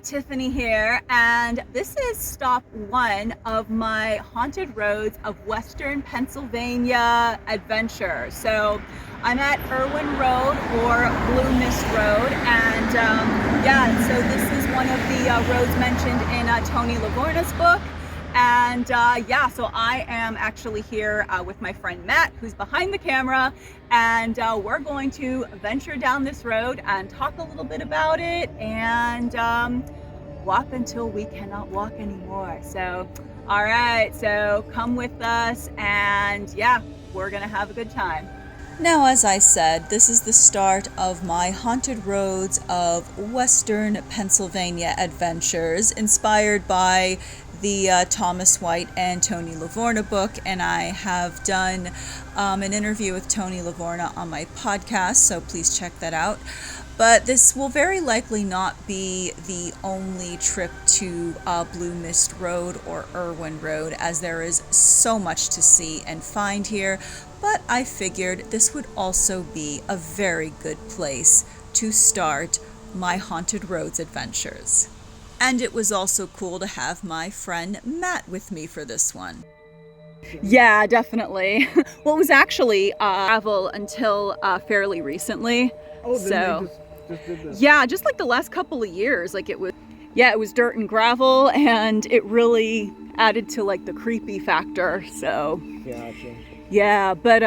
Tiffany here, and this is stop one of my Haunted Roads of Western Pennsylvania adventure. So I'm at Irwin Road or Blue Mist Road, and so this is one of the roads mentioned in Tony Lavorgne's book. And so I am actually here with my friend Matt, who's behind the camera, and we're going to venture down this road and talk a little bit about it and walk until we cannot walk anymore. So, all right, so come with us, and we're gonna have a good time. Now, as I said, this is the start of my Haunted Roads of Western Pennsylvania adventures, inspired by the Thomas White and Tony Lavorgne book, and I have done an interview with Tony Lavorgne on my podcast, so please check that out. But this will very likely not be the only trip to Blue Mist Road or Irwin Road, as there is so much to see and find here. But I figured this would also be a very good place to start my Haunted Roads adventures. And it was also cool to have my friend Matt with me for this one. Yeah, definitely. Well, it was actually gravel until fairly recently. Oh, so they just did this. Yeah, just like the last couple of years, like it was dirt and gravel, and it really added to like the creepy factor. So Gotcha. yeah, but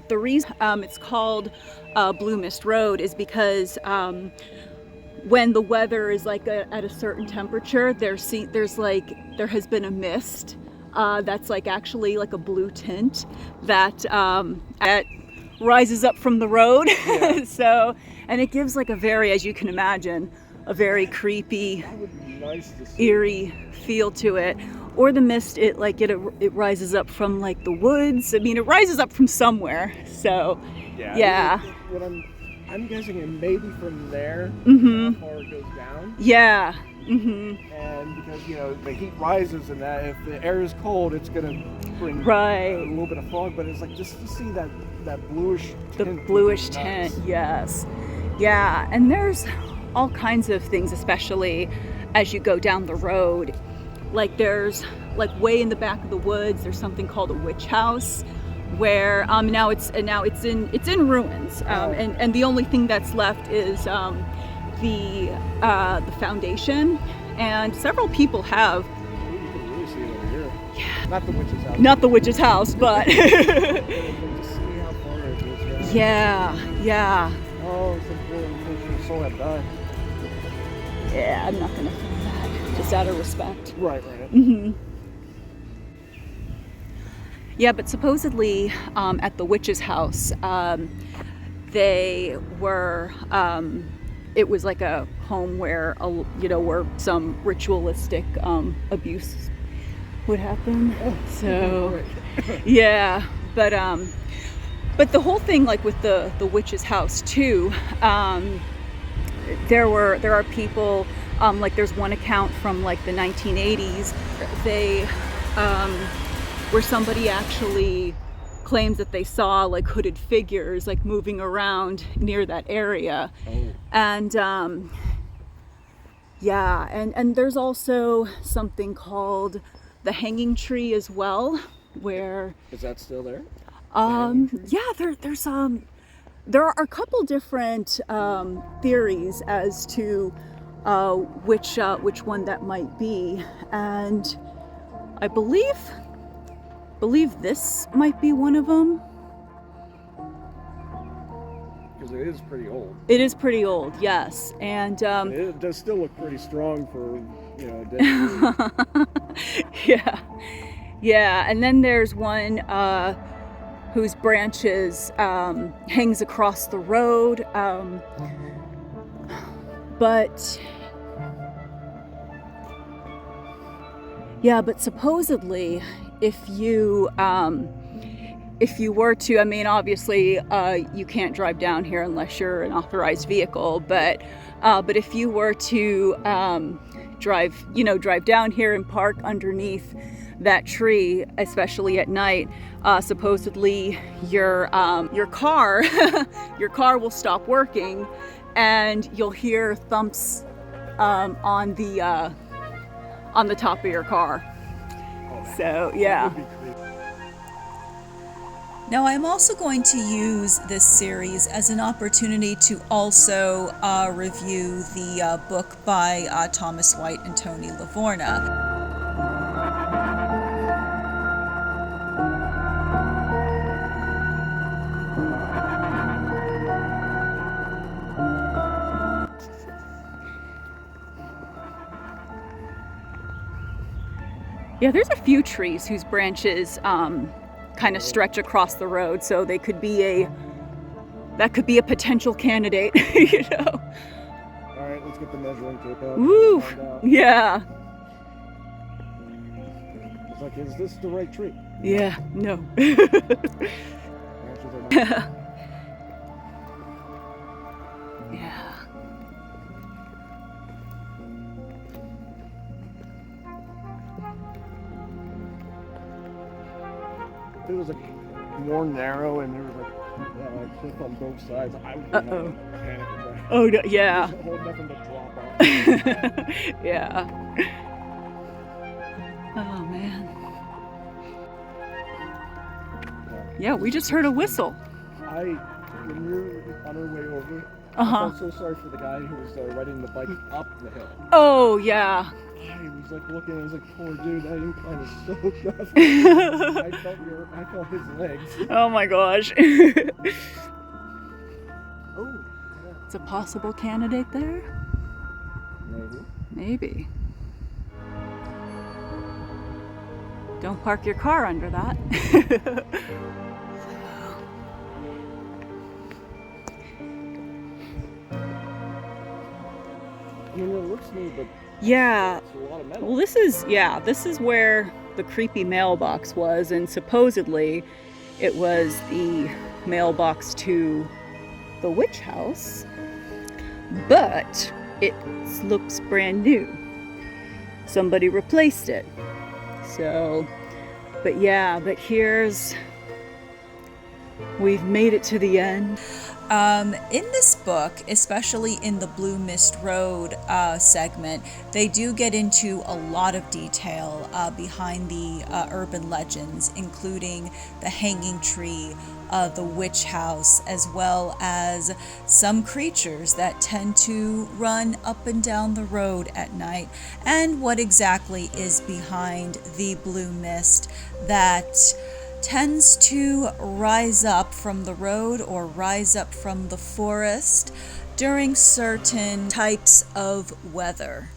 the reason it's called Blue Mist Road is because when the weather is like at a certain temperature, there has been a mist that's like actually like a blue tint that rises up from the road. Yeah. So, and it gives like a very, as you can imagine, a very creepy, That would be nice to see. eerie feel to it. Or the mist, it rises up from like the woods. I mean, it rises up from somewhere. So yeah. What I'm guessing it may be from there, Mm-hmm. how far it goes down. Yeah. Mm-hmm. And because, the heat rises and that if the air is cold, it's going to bring Right. a little bit of fog. But it's like just to see that bluish The tint. bluish would be nice. tint, yes. Yeah, and there's all kinds of things, especially as you go down the road. Like there's, like way in the back of the woods, there's something called a witch house, where now it's in ruins, and the only thing that's left is the foundation, and several people have. You can really see it over here. Yeah. Not the witch's house. Not the witch's house, but Just see how far it is. yeah. Oh, some poor unfortunate soul had died. Yeah, I'm not gonna film that, just out of respect. Right. Mm-hmm. Yeah, but supposedly at the witch's house, they were. It was like a home where where some ritualistic abuse would happen. Oh, So right. yeah, but the whole thing, like with the witch's house too, there are people, like there's one account from like the 1980s, they where somebody actually claims that they saw like hooded figures like moving around near that area. Oh. And and there's also something called the hanging tree as well, where Is that still there? there are a couple different theories as to which one that might be, and I believe this might be one of them. Because it is pretty old. It is pretty old, yes, and It does still look pretty strong for a dead tree. yeah, and then there's one whose branches hangs across the road, but supposedly if you were to, I mean, obviously you can't drive down here unless you're an authorized vehicle, but if you were to drive down here and park underneath that tree, especially at night, supposedly your car will stop working, and you'll hear thumps on the top of your car. So yeah. Now, I'm also going to use this series as an opportunity to also review the book by Thomas White and Tony Lavorgne. Yeah, there's a few trees whose branches kind of stretch across the road, so that could be a potential candidate, you know. All right, let's get the measuring tape out. Woo! Yeah. It's like, is this the right tree? Yeah. No. Yeah. Yeah. It was like more narrow, and there was like a cliff on both sides. I would have a panic attack. Oh no, yeah. There's nothing to drop off. Yeah. Oh man. Yeah, we just heard a whistle. When we were on our way over, I felt so sorry for the guy who was riding the bike up the hill. Oh yeah. He was like looking, I was like, poor dude, that incline is so tough. I felt his legs. Oh my gosh. Oh, yeah. It's a possible candidate there? Maybe. Don't park your car under that. I mean, it looks new, but Yeah. it's a lot of metal. Well, this is where the creepy mailbox was, and supposedly it was the mailbox to the witch house, but it looks brand new. Somebody replaced it. So, but we've made it to the end. In this book, especially in the Blue Mist Road segment, they do get into a lot of detail behind the urban legends, including the hanging tree, the witch house, as well as some creatures that tend to run up and down the road at night, and what exactly is behind the blue mist that tends to rise up from the road or rise up from the forest during certain types of weather.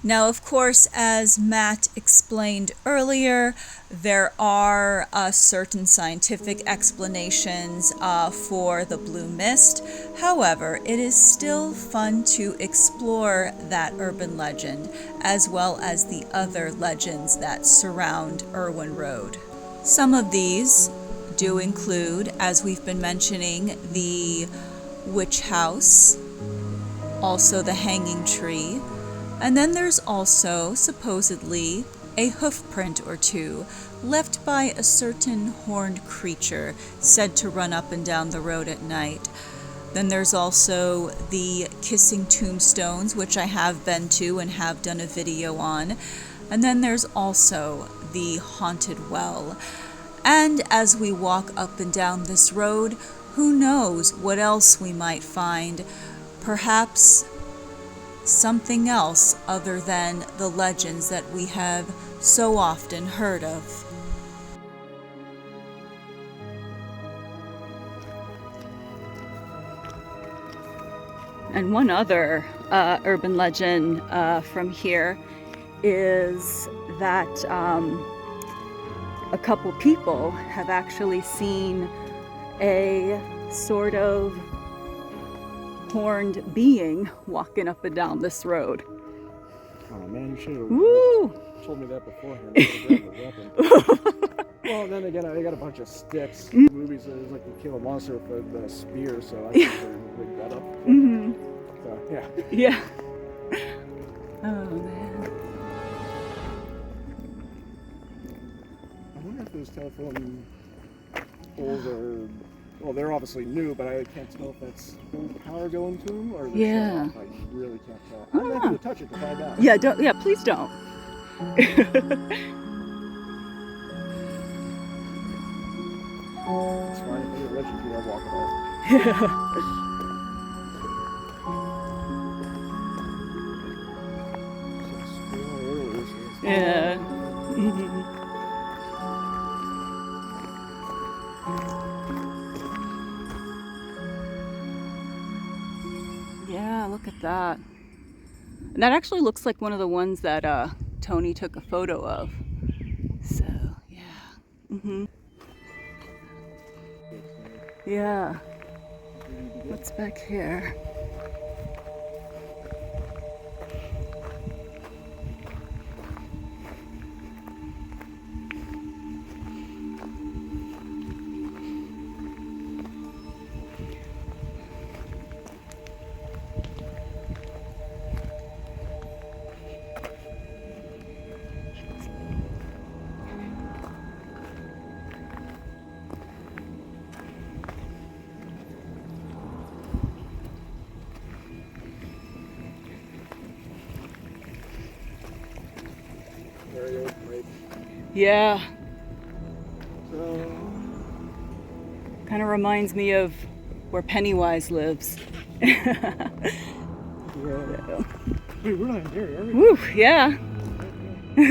Now, of course, as Matt explained earlier, there are certain scientific explanations for the blue mist. However, it is still fun to explore that urban legend, as well as the other legends that surround Irwin Road. Some of these do include, as we've been mentioning, the witch house, also the hanging tree, and then there's also, supposedly, a hoof print or two left by a certain horned creature said to run up and down the road at night. Then there's also the kissing tombstones, which I have been to and have done a video on. And then there's also the haunted well. And as we walk up and down this road, who knows what else we might find? Perhaps something else other than the legends that we have so often heard of. And one other urban legend from here is that a couple people have actually seen a sort of horned being walking up and down this road. Oh man, you should have told me that beforehand. I would've grabbed a weapon. Well, then again, I got a bunch of sticks. Movies, it's like you kill a monster with a spear, so I think they rig that up. Mm-hmm. So, yeah. Yeah. Oh man. I wonder if those telephone poles are well, they're obviously new, but I can't tell if that's old power going to them or the Yeah. shut off. I really can't tell. I'm not going to touch it to find out. Yeah, don't. Yeah, please don't. It's fine. If they let you through, I'll walk it off. Yeah. Yeah, look at that. And that actually looks like one of the ones that Tony took a photo of. So, yeah. Yeah. What's back here? Very old break. Yeah. So, Kind of reminds me of where Pennywise lives. yeah. Wait, we're not in there, are we? Woo, yeah. He's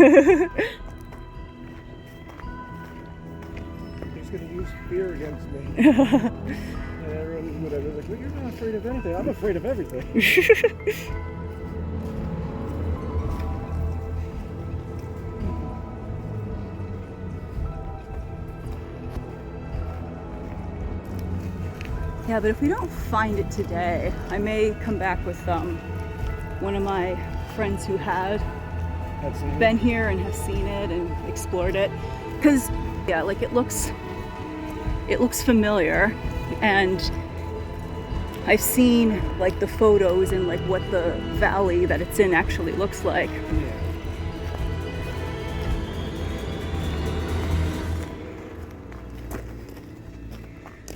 going to use fear against me. And everyone, whatever, like, well, you're not afraid of anything. I'm afraid of everything. Yeah, but if we don't find it today, I may come back with one of my friends who had That's been here and have seen it and explored it. Because, yeah, like it looks familiar, and I've seen like the photos and like what the valley that it's in actually looks like. Yeah.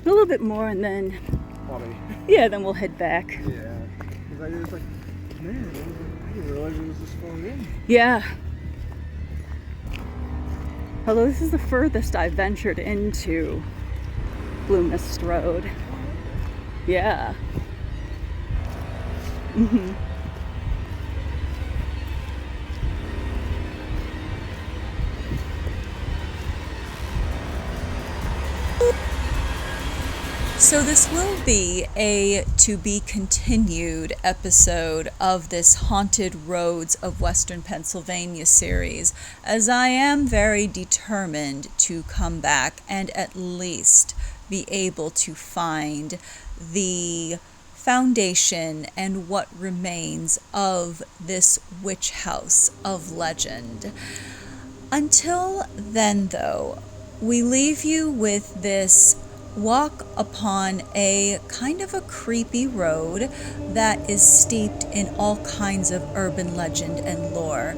A little bit more, and then Funny. yeah, then we'll head back. Yeah. Because I was like, man, I didn't realize it was this far in. Yeah. Although this is the furthest I've ventured into Blue Mist Road. Yeah. Mm-hmm. So this will be a to be continued episode of this Haunted Roads of Western Pennsylvania series, as I am very determined to come back and at least be able to find the foundation and what remains of this witch house of legend. Until then, though, we leave you with this walk upon a kind of a creepy road that is steeped in all kinds of urban legend and lore.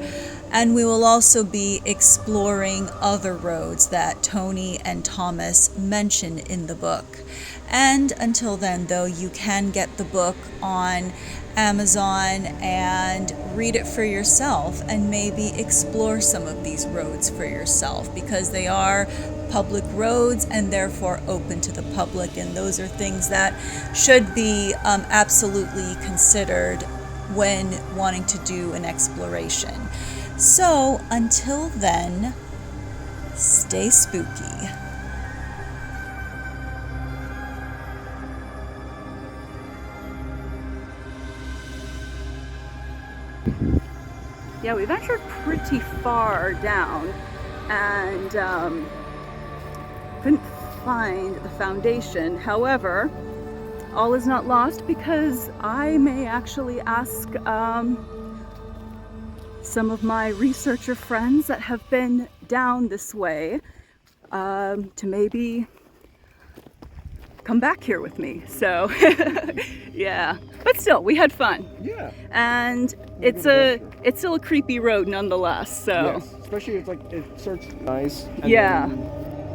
And we will also be exploring other roads that Tony and Thomas mention in the book. And until then, though, you can get the book on Amazon and read it for yourself and maybe explore some of these roads for yourself, because they are public roads and therefore open to the public, and those are things that should be absolutely considered when wanting to do an exploration. So until then, stay spooky. Yeah, we ventured pretty far down and couldn't find the foundation. However, all is not lost, because I may actually ask some of my researcher friends that have been down this way to maybe come back here with me. So yeah, but still, we had fun. Yeah. And it's still a creepy road nonetheless. So yes. Especially it's like it starts nice. And yeah. Then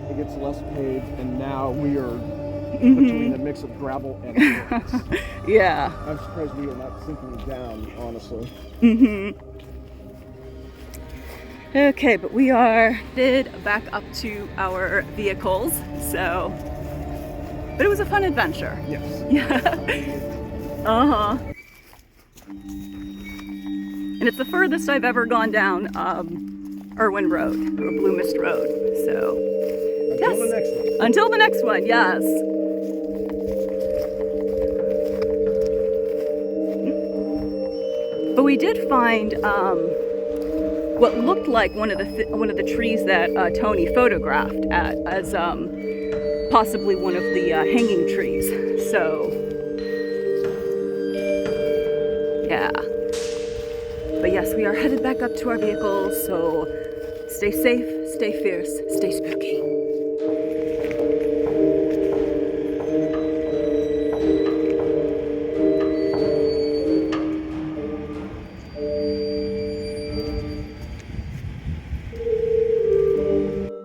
it gets less paved, and now we are between a mix of gravel and rocks. Yeah. I'm surprised we are not sinking down, honestly. Okay, but we are headed back up to our vehicles, so. But it was a fun adventure. Yes. Yeah. And it's the furthest I've ever gone down Irwin Road, or Blue Mist Road. So, Until the next one. Until the next one, yes. But we did find what looked like one of the trees that Tony photographed as possibly one of the hanging trees. So, yeah. But yes, we are headed back up to our vehicles, so stay safe, stay fierce, stay spooky.